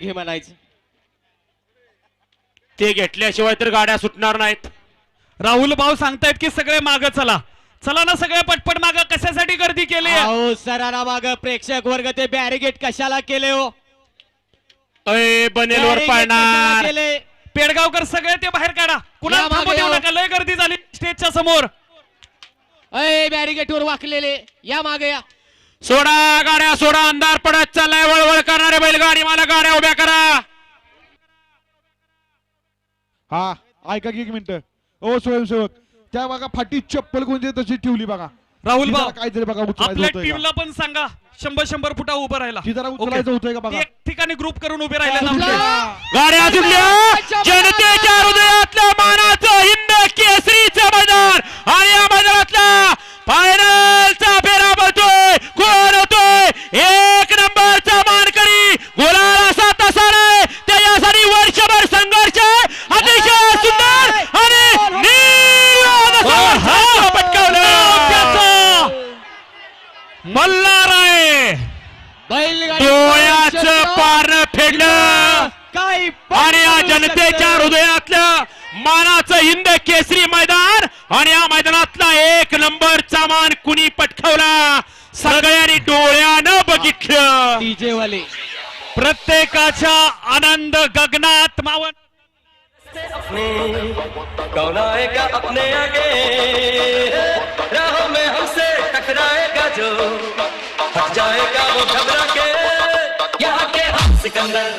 हे म्हणायचं ते घेतल्याशिवाय तर गाड्या सुटणार नाहीत. राहुल भाऊ सांगतायत की सगळे माग चला. चला ना सगळे पटपट माग. कशासाठी गर्दी केली आहे? अहो सरारा माग प्रेक्षक वर्ग ते बॅरिगेट कशाला केले हो? अय बनेलवर Barricade कशाला पडणार. केले? पेडगावकर सगळे ते बाहेर काढा. कुणाला या मागे थांबू देऊ या. नका. लय गर्दी झाली स्टेजच्या समोर. अय बॅरिगेट वर वाकलेले या मागे या. सोडा गाड्या सोडा. अंधार पडत चाललाय. वळवळ करणारे बैलगाडी मला गाड्या उभ्या करा. हा ऐका की एक मिनिट. ओ स्वयंसेवक त्या बघा फाटी चप्पल कोणती तशी ठेवली बघा. राहुल ती भाऊ जरा काहीतरी बघा उचलायचं आपल्या होतंय का? टीमला पण सांगा 100 फुटा उभं राहायला. ती जरा ओके. उचलायचं होतंय का बघा. एक ठिकाणी ग्रुप करून उभे राहिले ना उचला. आपले. गाड्या सुटल्या. जनतेच्या हृदयातलं मानाचं हिंद केसरीचं मैदान आणि या मैदानातला फायनलचा फेरा बनतोय. कोण होतोय एक नंबरचा मानकरी? गुलाल असा तसा नाही. त्याच्यासाठी वर्षभर संघर्ष अतिशय सुंदर आणि निर्विवाद असा वर्चस्व पटकावलं. मल्हार आहे. बैलगाडी डोळ्याचं पारणं फेडलं काय आणि या जनतेच्या हृदयातलं मानाचं हिंद केसरी मैदान आणि या मैदानातला एक नंबरचा मान कुणी पटकावला? सगळ्यांनी डोळ्यानं बघितलं. डीजे वाले प्रत्येकाच्या आनंद गगनात मावत. कौन आएगा अपने आगे राहों में हमसे टकराएगा जो हट जाएगा वो घबरा के यहाँ के हम सिकंदर